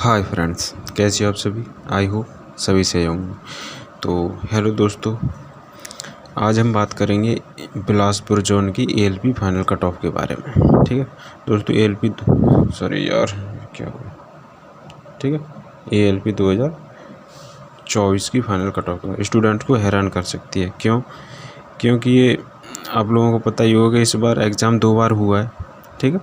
Hi friends, कैसे हो आप सभी। आई होप सभी सही होंगे। तो हेलो दोस्तों, आज हम बात करेंगे बिलासपुर जोन की एएलपी फाइनल कट ऑफ के बारे में। ठीक है दोस्तों, एएलपी सॉरी यार क्या हुआ, ठीक है, एएलपी 2024 की फाइनल कट ऑफ स्टूडेंट को हैरान कर सकती है। क्योंकि ये आप लोगों को पता ही होगा, इस बार एग्ज़ाम 2 बार हुआ है। ठीक है,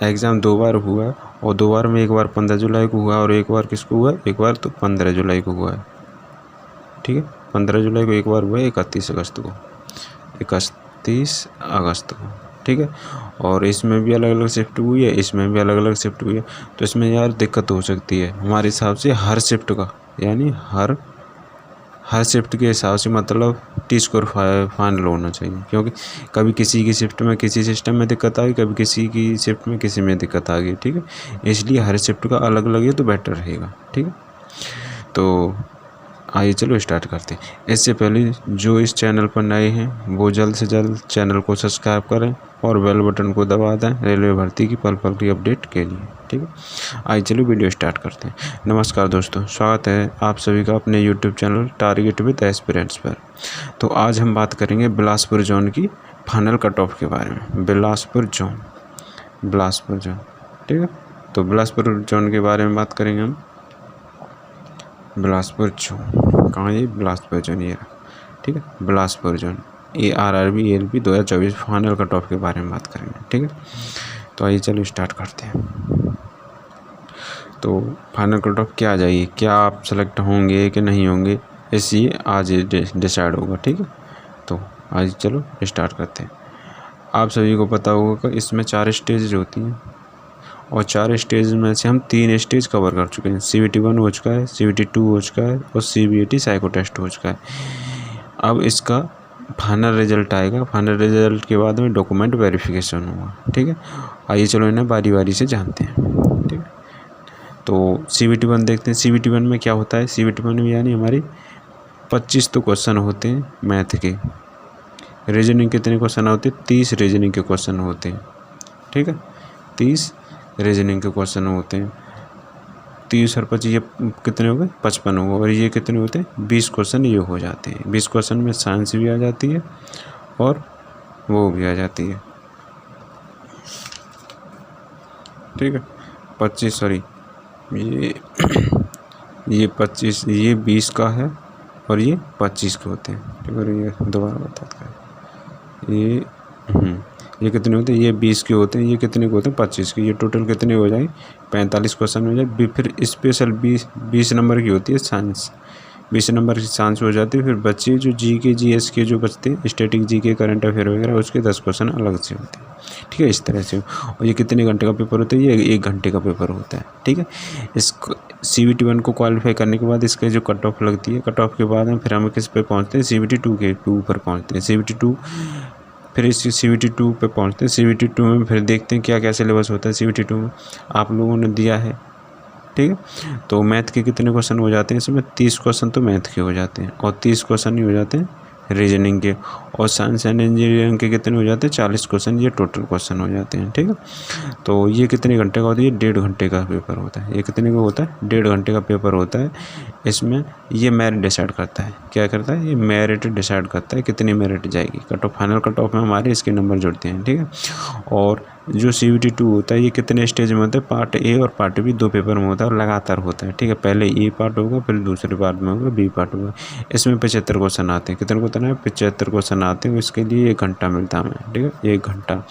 एग्ज़ाम 2 बार हुआ है और 2 बार में एक बार 15 जुलाई को हुआ और एक बार किसको हुआ, एक बार तो 15 जुलाई को हुआ है। ठीक है, 15 जुलाई को एक बार हुआ है, 31 अगस्त को, 31 अगस्त को। ठीक है, और इसमें भी अलग अलग शिफ्ट हुई है, इसमें भी अलग अलग शिफ्ट हुई है। तो इसमें यार दिक्कत हो सकती है हमारे हिसाब से हर शिफ्ट का, यानी हर शिफ्ट के हिसाब से मतलब टी स्कोर फाइनल होना चाहिए। क्योंकि कभी किसी की शिफ्ट में किसी सिस्टम में दिक्कत आ गई, कभी किसी की शिफ्ट में किसी में दिक्कत आ गई। ठीक है, इसलिए हर शिफ्ट का अलग अलग है तो बेटर रहेगा। ठीक है, तो आइए चलो स्टार्ट करते हैं। इससे पहले जो इस चैनल पर नए हैं वो जल्द से जल्द चैनल को सब्सक्राइब करें और बेल बटन को दबा दें रेलवे भर्ती की पल पल की अपडेट के लिए। ठीक है, आइए चलो वीडियो स्टार्ट करते हैं। नमस्कार दोस्तों, स्वागत है आप सभी का अपने YouTube channel target with aspirants पर। तो आज हम बात करेंगे बिलासपुर जोन की फाइनल कट ऑफ के बारे में। बिलासपुर जोन। ठीक है, तो बिलासपुर जोन के बारे में बात करेंगे हम। बिलासपुर जोन कहाँ, ये बिलासपुर जोन ये रहा। ठीक है, Bilaspur zone ARRB ALP 2024 final cut off के बारे में बात करेंगे। ठीक है, तो आइए चलो स्टार्ट करते हैं। तो फाइनल कट ऑफ क्या आ जाएगी, क्या आप सेलेक्ट होंगे कि नहीं होंगे, इसी आज डिसाइड होगा। ठीक है, तो आज चलो स्टार्ट करते हैं। आप सभी को पता होगा कि इसमें 4 स्टेज होती हैं और 4 स्टेज में से हम 3 स्टेज कवर कर चुके हैं। CBT 1 हो चुका है, CBT 2 हो चुका है और CBT साइको टेस्ट हो चुका है। अब इसका फाइनल रिजल्ट आएगा। फाइनल रिजल्ट के बाद में डॉक्यूमेंट वेरिफिकेशन होगा। ठीक है, आइए चलो इन्हें बारी बारी से जानते हैं। ठीक है, तो CBT 1 देखते हैं। CBT 1 में क्या होता है। CBT 1 में यानी हमारी 25 तो क्वेश्चन होते हैं मैथ के। रीजनिंग कितने क्वेश्चन होते हैं, 30 रीजनिंग के क्वेश्चन होते हैं। ठीक है, 30 रीजनिंग के क्वेश्चन होते हैं। 30 और 25 ये कितने हो गए, 55 हो गए। और ये कितने होते हैं, 20 क्वेश्चन ये हो जाते हैं। 20 क्वेश्चन में साइंस भी आ जाती है और वो भी आ जाती है। ठीक है, 25 सॉरी ये 25, ये 20 का है और ये 25 के होते हैं। ठीक है, ये दोबारा बताता है। ये कितने होते हैं, ये 20 के होते हैं, ये कितने के होते हैं, 25 के। ये टोटल कितने हो जाए, 45 क्वेश्चन हो जाए। फिर स्पेशल 20 नंबर की होती है साइंस, 20 नंबर की साइंस हो जाती है। फिर बच्चे जो GK GS के जो बचते हैं, स्टैटिक GK करंट अफेयर वगैरह, उसके 10 क्वेश्चन अलग से होते हैं। ठीक है, इस तरह से। और ये कितने घंटे का पेपर होता है, ये 1 घंटे का पेपर होता है। ठीक है, इसको CBT 1 को क्वालिफाई करने के बाद इसके जो कट ऑफ लगती है, कट ऑफ के बाद हम फिर हम किस पे पहुँचते हैं, CBT 2 के 2 पर पहुँचते हैं। CBT 2 फिर इस CBT 2 पे पहुँचते हैं। CBT 2 में फिर देखते हैं क्या क्या सिलेबस होता है। CBT 2 में आप लोगों ने दिया है। ठीक है, तो मैथ के कितने क्वेश्चन हो जाते हैं इसमें, 30 क्वेश्चन तो मैथ के हो जाते हैं और 30 क्वेश्चन ही हो जाते हैं रीजनिंग के। और साइंस एंड इंजीनियरिंग के कितने हो जाते हैं, 40 क्वेश्चन ये टोटल क्वेश्चन हो जाते हैं। ठीक है, तो ये कितने घंटे का होता है, ये 1.5 घंटे का पेपर होता है। ये कितने का होता है, 1.5 घंटे का पेपर होता है। इसमें ये मेरिट डिसाइड करता है। क्या करता है, ये मेरिट डिसाइड करता है कितनी मेरिट जाएगी। Cut off final cut off में हमारे इसके नंबर जुड़ते हैं। ठीक है, और जो CBT 2 होता है ये कितने स्टेज में होता है, पार्ट A और पार्ट B 2 पेपर में होता है और लगातार होता है। ठीक है, पहले A पार्ट होगा, फिर दूसरे पार्ट में होगा B पार्ट होगा। इसमें 75 क्वेश्चन आते हैं। कितने क्वेश्चन है, 75 क्वेश्चन आते हैं। इसके लिए 1 घंटा मिलता है हमें। ठीक है, 1 घंटा।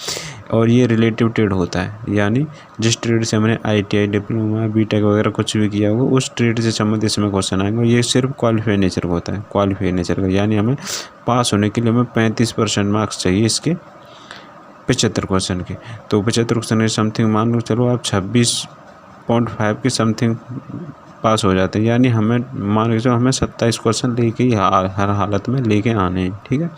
और ये रिलेटिव ट्रेड होता है, यानी जिस ट्रेड से हमने ITI डिप्लोमा BTech वगैरह कुछ भी किया होगा उस ट्रेड से संबंधित इसमें क्वेश्चन आएंगे। ये सिर्फ क्वालिफाई नेचर का होता है, क्वालिफाई नेचर का, यानी हमें पास होने के लिए हमें 35% मार्क्स चाहिए इसके 75 क्वेश्चन के। तो 75 क्वेश्चन के समथिंग मान लो चलो आप 26.5 के समथिंग पास हो जाते हैं। यानी हमें मान लीजिए हमें 27 क्वेश्चन लेके ही हर हालत में लेके आने हैं। ठीक है,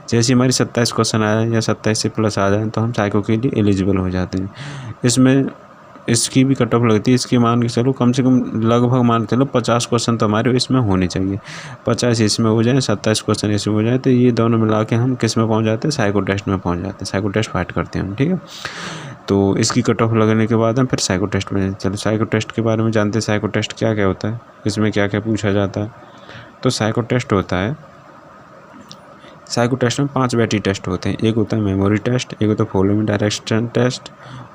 जैसे हमारी 27 क्वेश्चन आ जाए या 27 से प्लस आ जाए तो हम साइको के लिए एलिजिबल हो जाते हैं। इसमें इसकी भी कट ऑफ लगती है। इसकी मान के चलो कम से कम लगभग मान के चलो 50 क्वेश्चन तो हमारे इसमें होने चाहिए। 50 इसमें हो जाए, 27 क्वेश्चन इसमें हो जाए, तो ये दोनों मिला के हम किस में पहुँच जाते हैं, साइको टेस्ट में पहुँच जाते हैं। साइको टेस्ट फाइट करते हैं हम। ठीक है, तो इसकी कट ऑफ लगने के बाद हम फिर साइको टेस्ट में चलो साइको टेस्ट के बारे में जानते हैं। साइको टेस्ट क्या क्या होता है, इसमें क्या क्या पूछा जाता है। तो साइको टेस्ट होता है, साइको टेस्ट में 5 बैटरी टेस्ट होते हैं। एक होता है मेमोरी टेस्ट, एक होता है फॉलोइंग डायरेक्शन टेस्ट,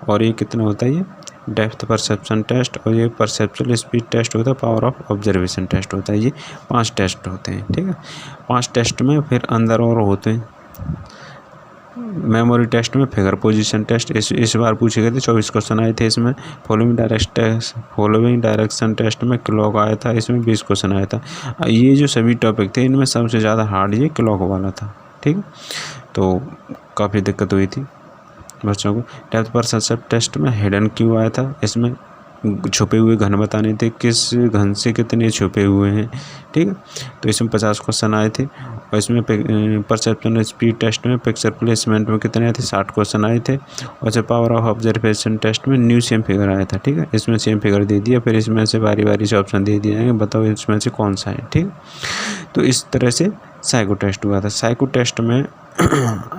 और ये कितना होता है, ये डेप्थ परसेप्शन टेस्ट, और ये परसेप्चुअल स्पीड टेस्ट होता है, पावर ऑफ ऑब्जर्वेशन टेस्ट होता है। ये 5 टेस्ट होते हैं, ठीक है। 5 टेस्ट में फिर अंदर और होते हैं। मेमोरी टेस्ट में फिगर पोजीशन टेस्ट, इस बार पूछे गए थे, 24 क्वेश्चन आए थे इसमें। फॉलोइंग डायरेक्शन टेस्ट में क्लॉक आया था, इसमें 20 क्वेश्चन आया था। ये जो सभी टॉपिक थे इनमें सबसे ज़्यादा हार्ड ये क्लॉक वाला था, ठीक है। तो काफ़ी दिक्कत हुई थी बच्चों को। डेप्थ परसेप्शन टेस्ट में हिडन क्यू आया था, इसमें छुपे हुए घन बताने थे, किस घन से कितने छुपे हुए हैं, ठीक है। तो इसमें 50 क्वेश्चन आए थे। और इसमें परसेप्शन स्पीड टेस्ट में पिक्चर प्लेसमेंट में कितने आए थे, 60 क्वेश्चन आए थे। और जो पावर ऑफ ऑब्जर्वेशन टेस्ट में न्यू सेम फिगर आया था, ठीक है। इसमें सेम फिगर दे दिया, फिर इसमें से बारी बारी से ऑप्शन दे दिए जाएंगे, बताओ इसमें से कौन सा है, ठीक। तो इस तरह से साइको टेस्ट हुआ था। साइको टेस्ट में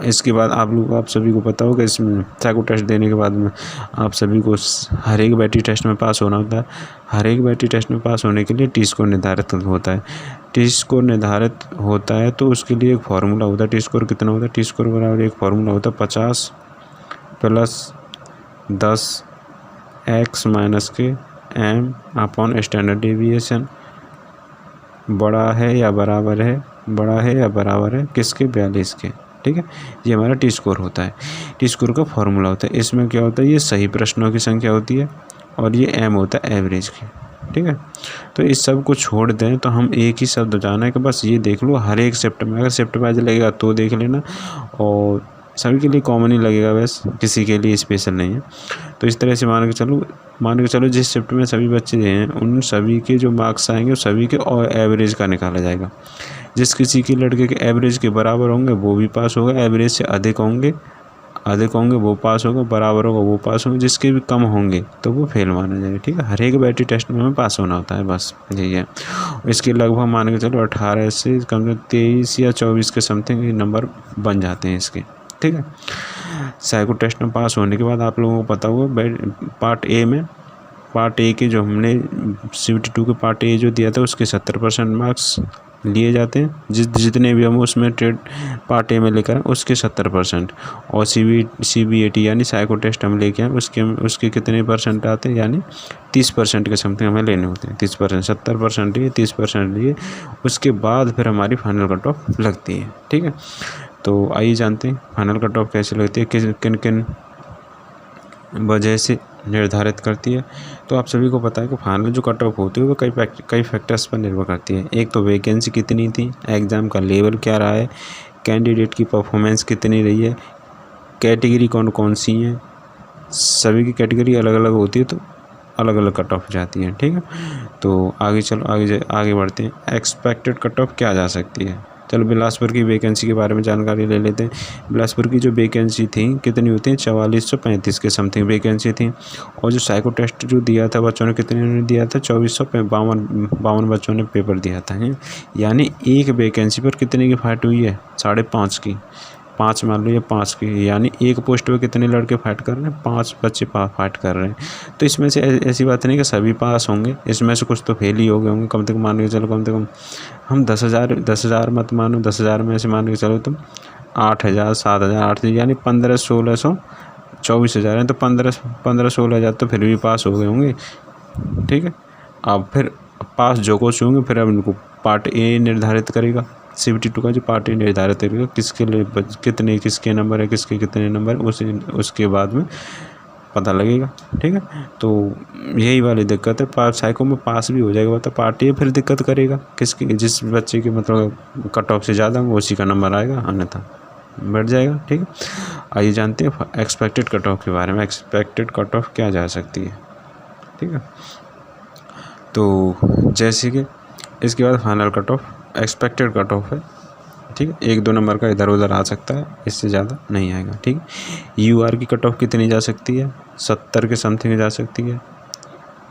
इसके बाद आप सभी को पता होगा, इसमें साइको टेस्ट देने के बाद में आप सभी को हर एक बैटरी टेस्ट में पास होना होता है। हर एक बैटरी टेस्ट में पास होने के लिए टी स्कोर निर्धारित होता है। टी स्कोर निर्धारित होता है तो उसके लिए एक फार्मूला होता है। टी स्कोर कितना होता है, टी स्कोर बराबर एक फार्मूला होता है 50 + 10 x - के m अपॉन स्टैंडर्ड डेविएशन, बड़ा है या बराबर है किसके, 42 के, ठीक है। ये हमारा टी स्कोर होता है। टी स्कोर का फॉर्मूला होता है। इसमें क्या होता है, ये सही प्रश्नों की संख्या होती है और ये एम होता है एवरेज की, ठीक है। तो इस सब को छोड़ दें तो हम एक ही शब्द जाना है कि बस ये देख लो हर एक शिफ्ट में, अगर शिफ्ट वाइज लगेगा तो देख लेना, और सभी के लिए कॉमन ही लगेगा, बस किसी के लिए स्पेशल नहीं है। तो इस तरह से मान के चलो जिस शिफ्ट में सभी बच्चे हैं उन सभी के जो मार्क्स आएंगे वो सभी के और एवरेज का निकाला जाएगा। जिस किसी के लड़के के एवरेज के बराबर होंगे वो भी पास होगा, एवरेज से अधिक होंगे वो पास होगा, बराबर होगा वो पास होंगे, जिसके भी कम होंगे तो वो फेल माना जाएगा, ठीक है। हर एक बैटरी टेस्ट में हमें पास होना होता है, बस यही है। इसके लगभग मान के चलो 18 से कम से 23 या 24 के समथिंग नंबर बन जाते हैं इसके, ठीक है। साइको टेस्ट में पास होने के बाद आप लोगों को पता होगा पार्ट ए के जो हमने CBT2 के पार्ट ए जो दिया था उसके 70% मार्क्स लिए जाते हैं। जितने भी हम उसमें ट्रेड पार्ट ए में लेकर उसके 70%, और CBAT यानी साइको टेस्ट हम लेके आए उसके कितने % आते हैं, यानी 30% के समथिंग हमें लेने होते हैं। 30%, 70% लिए, 30% लिए, उसके बाद फिर हमारी फाइनल कट ऑफ लगती है, ठीक है। तो आइए जानते हैं फाइनल कट ऑफ कैसे लगती है, किन किन वजह से निर्धारित करती है। तो आप सभी को पता है कि फाइनल जो कट ऑफ होती है वो कई फैक्टर्स पर निर्भर करती है। एक तो वैकेंसी कितनी थी, एग्ज़ाम का लेवल क्या रहा है, कैंडिडेट की परफॉर्मेंस कितनी रही है, कैटेगरी कौन कौन सी हैं, सभी की कैटेगरी अलग अलग होती है तो अलग अलग कट ऑफ जाती है, ठीक है। तो आगे बढ़ते हैं। एक्सपेक्टेड कट ऑफ क्या जा सकती है, चलो बिलासपुर की वैकेंसी के बारे में जानकारी ले लेते हैं। बिलासपुर की जो वैकेंसी थी कितनी होती है, 4435 के समथिंग वैकेंसी थी। और जो साइको टेस्ट जो दिया था बच्चों ने, कितने ने दिया था, 2452 बच्चों ने पेपर दिया था, यानी एक वैकेंसी पर कितने की फाइट हुई है, 5.5 की, 5 मान लो या 5 की, यानी एक पोस्ट पे कितने लड़के फाइट कर रहे हैं, 5 बच्चे फाइट कर रहे हैं। तो इसमें से ऐसी बात नहीं कि सभी पास होंगे, इसमें से कुछ तो फेल ही हो गए होंगे। कम से कम मान के चलो, कम से कम हम 10,000 मत मानो, 10,000 में से मान के चलो तुम 8,000, 7,000, 8,000 यानी 1500, 1600, 24,000 है, तो 15-16,000 तो फिर भी पास हो गए होंगे, ठीक है। अब फिर पास जो कुछ होंगे फिर अब इनको पार्ट ए निर्धारित करेगा। CBT2 का जो पार्ट ए निर्धारित करेगा किसके लिए किसके नंबर है, किसके कितने नंबर, उसके बाद में पता लगेगा, ठीक है। तो यही वाली दिक्कत है। साइको में पास भी हो जाएगा तो पार्ट ए फिर दिक्कत करेगा, जिस बच्चे के मतलब कट ऑफ से ज़्यादा होगा उसी का नंबर आएगा, अन्यथा बढ़ जाएगा, ठीक है। आइए जानते हैं एक्सपेक्टेड कट ऑफ के बारे में। एक्सपेक्टेड कट ऑफ क्या जा सकती है, ठीक है। तो जैसे कि इसके बाद final cut off expected cut off है, ठीक है। 1-2 नंबर का इधर उधर आ सकता है, इससे ज़्यादा नहीं आएगा, ठीक है। UR की कट ऑफ कितनी जा सकती है, 70 के समथिंग जा सकती है,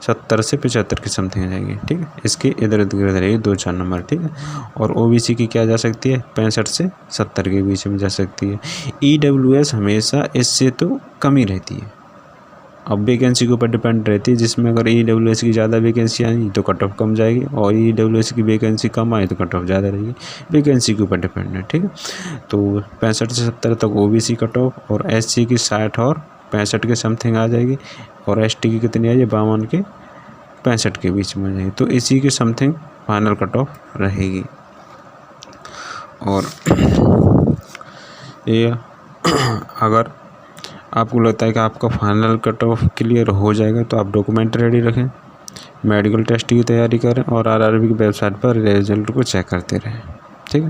70 से 75 के समथिंग जाएगी, ठीक है। इसके इधर उधर रहेगी 2-4 नंबर, ठीक है। और OBC की क्या जा सकती है, 65 से 70 के बीच में जा सकती है। EWS हमेशा इससे तो कम ही रहती है, अब वैकेंसी के ऊपर डिपेंड रहती है, जिसमें अगर EWS की ज़्यादा वैकेंसी आई तो कट ऑफ कम जाएगी, और EWS की वैकेंसी कम आई तो कट ऑफ ज़्यादा रहेगी। वैकेंसी के ऊपर डिपेंड है, ठीक है। तो 65 से 70 तक OBC कट ऑफ, और SC की 60 और 65 के समथिंग आ जाएगी, और ST की कितनी आ जाएगी 52 के 65 के बीच में आ जाएगी। तो इसी के समथिंग फाइनल कट ऑफ रहेगी। और ये अगर आपको लगता है कि आपका फाइनल कट ऑफ क्लियर हो जाएगा तो आप डॉक्यूमेंट रेडी रखें, मेडिकल टेस्ट की तैयारी करें, और RRB की वेबसाइट पर रिजल्ट को चेक करते रहें, ठीक है।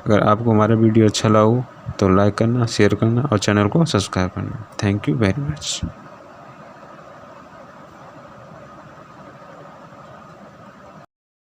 अगर आपको हमारा वीडियो अच्छा लगा हो तो लाइक करना, शेयर करना और चैनल को सब्सक्राइब करना। Thank you very much.